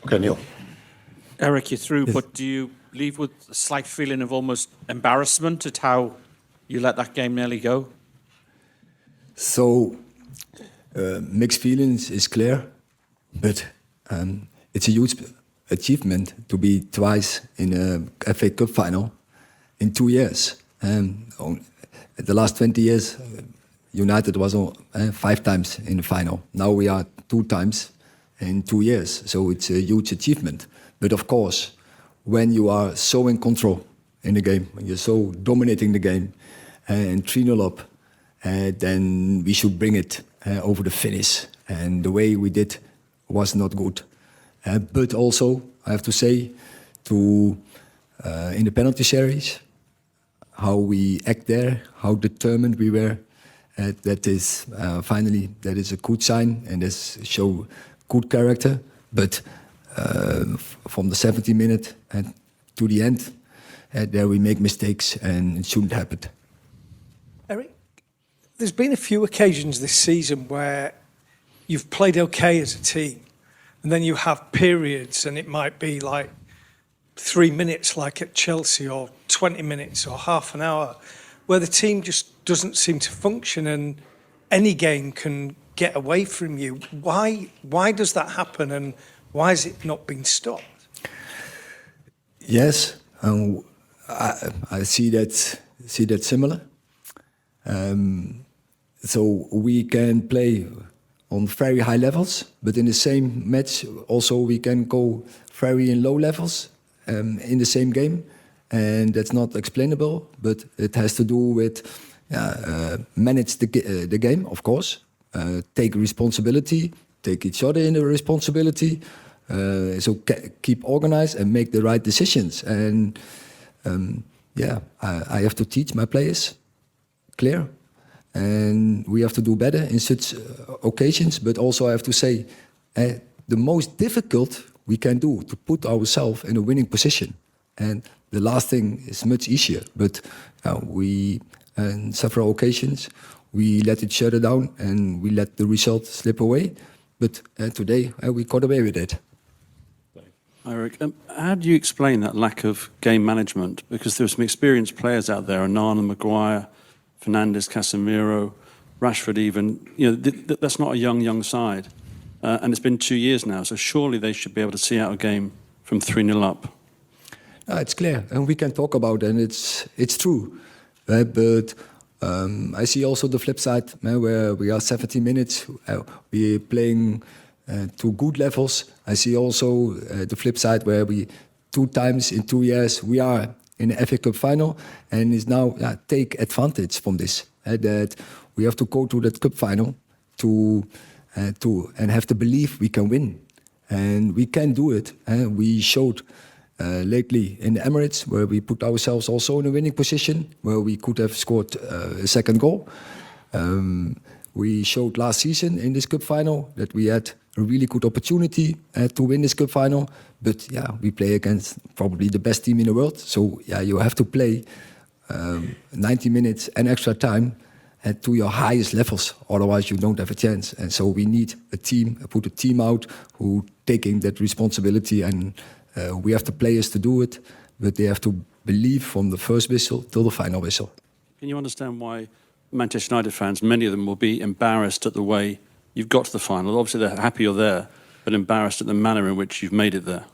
Okay, Neil. Eric, you're through, but do you leave with a slight feeling of almost embarrassment at how you let that game nearly go? So, mixed feelings is clear, but it's a huge achievement to be twice in a FA Cup final in 2 years. The last 20 years, United was 5 times in the final. Now we are 2 times in 2 years, so it's a huge achievement. But of course, when you are so in control in the game, when you're so dominating the game and 3-0 up, then we should bring it over the finish. And the way we did was not good. But also, I have to say, in the penalty series, how we act there, how determined we were, that is finally that is a good sign and this show good character. But from the 70 minute to the end, there we make mistakes and it shouldn't happen. Eric, there's been a few occasions this season where you've played okay as a team, and then you have periods, and it might be like 3 minutes, like at Chelsea, or 20 minutes, or half an hour, where the team just doesn't seem to function, and any game can get away from you. Why does that happen, and why has it not been stopped? Yes, I see that similar. So we can play on very high levels, but in the same match also we can go very in low levels in the same game, and that's not explainable. But it has to do with manage the game, of course, take responsibility, take each other in the responsibility. So keep organized and make the right decisions. And I have to teach my players, clear. And we have to do better in such occasions. But also I have to say, the most difficult we can do to put ourselves in a winning position. And the last thing is much easier. But we, in several occasions, we let each other down and we let the result slip away. But today we got away with it. Eric, how do you explain that lack of game management? Because there are some experienced players out there, Onana, Maguire, Fernandes, Casemiro, Rashford even. You know, that's not a young side. And it's been 2 years now, so surely they should be able to see out a game from 3-0 up. It's clear, and we can talk about it, and it's true. But I see also the flip side, where we are 70 minutes, we're playing to good levels. I see also the flip side where we 2 times in 2 years we are in the FA Cup final, and is now take advantage from this. That we have to go to that cup final to and have the belief we can win, and we can do it. We showed lately in the Emirates where we put ourselves also in a winning position where we could have scored a second goal. We showed last season in this cup final that we had a really good opportunity to win this cup final. But we play against probably the best team in the world. So you have to play 90 minutes and extra time to your highest levels. Otherwise you don't have a chance. And so we need a team, put a team out who taking that responsibility, and we have the players to do it, but they have to believe from the first whistle till the final whistle. Can you understand why Manchester United fans, many of them, will be embarrassed at the way you've got to the final? Obviously they're happy you're there, but embarrassed at the manner in which you've made it there.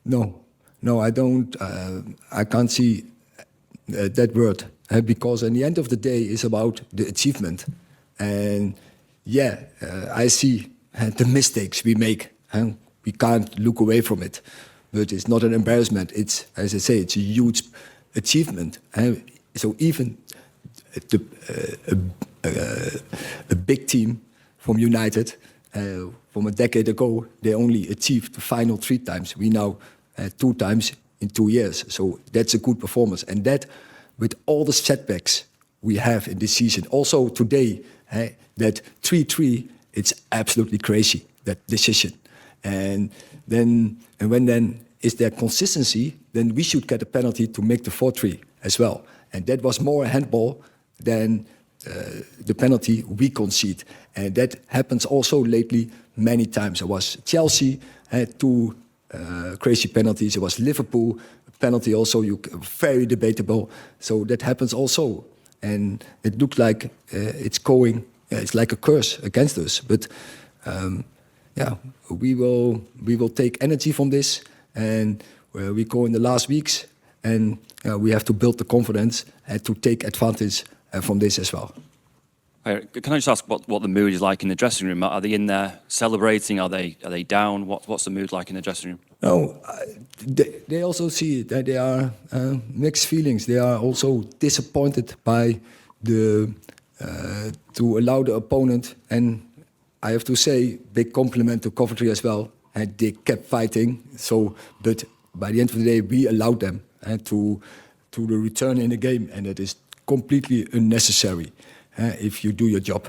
No, I don't. I can't see that word, because in the end of the day, it's about the achievement. And I see the mistakes we make. We can't look away from it, but it's not an embarrassment. It's, as I say, it's a huge achievement. So even a big team from United from a decade ago, they only achieved the final 3 times. We now 2 times in 2 years. So that's a good performance. And that, with all the setbacks we have in this season, also today, that 3-3, it's absolutely crazy, that decision. And when then is there consistency, then we should get a penalty to make the 4-3 as well. And that was more a handball than the penalty we concede. And that happens also lately many times. It was Chelsea to crazy penalties. It was Liverpool penalty also, very debatable. So that happens also. And it looked like it's going, it's like a curse against us. But we will take energy from this, and we go in the last weeks, and we have to build the confidence and to take advantage from this as well. Can I just ask what the mood is like in the dressing room? Are they in there celebrating? Are they down? What's the mood like in the dressing room? No, they also see it. They are mixed feelings. They are also disappointed by to allow the opponent. And I have to say, big compliment to Coventry as well. And they kept fighting. So, but by the end of the day, we allowed them to the return in the game, and it is completely unnecessary if you do your job.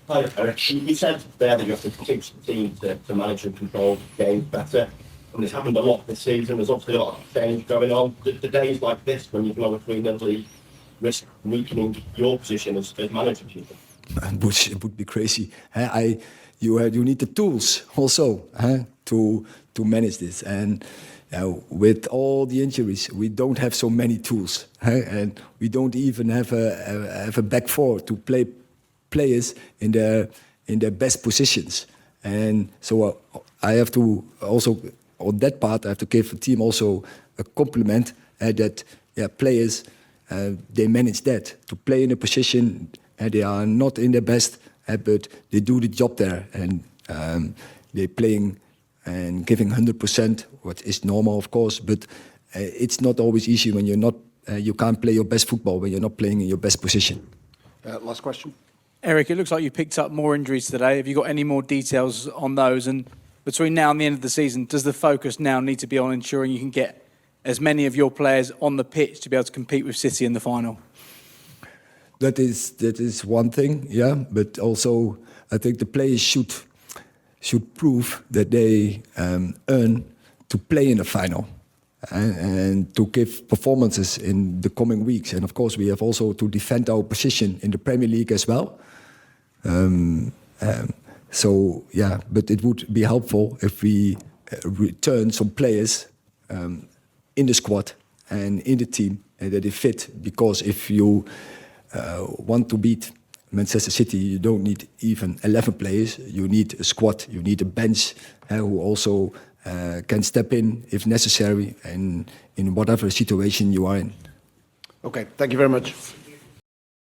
Hi, Eric. You said there that you have to teach the team to manage and control games better. And it's happened a lot this season. There's obviously a lot of change going on. The days like this, when you blow a 3-0 lead, risk weakening your position as manager, do you think? It would be crazy. You need the tools also to manage this. And with all the injuries, we don't have so many tools, and we don't even have a back four to play players in their best positions. And so I have to also, on that part, I have to give the team also a compliment that players they manage that to play in a position they are not in their best, but they do the job there, and they're playing and giving 100%, what is normal, of course. But it's not always easy when you're not. You can't play your best football when you're not playing in your best position. Last question. Eric, it looks like you picked up more injuries today. Have you got any more details on those? And between now and the end of the season, does the focus now need to be on ensuring you can get as many of your players on the pitch to be able to compete with City in the final? That is one thing, yeah. But also, I think the players should prove that they earn to play in the final and to give performances in the coming weeks. And of course, we have also to defend our position in the Premier League as well. So yeah, but it would be helpful if we return some players in the squad and in the team and that they fit. Because if you want to beat Manchester City, you don't need even 11 players. You need a squad. You need a bench who also can step in if necessary and in whatever situation you are in. Okay, thank you very much.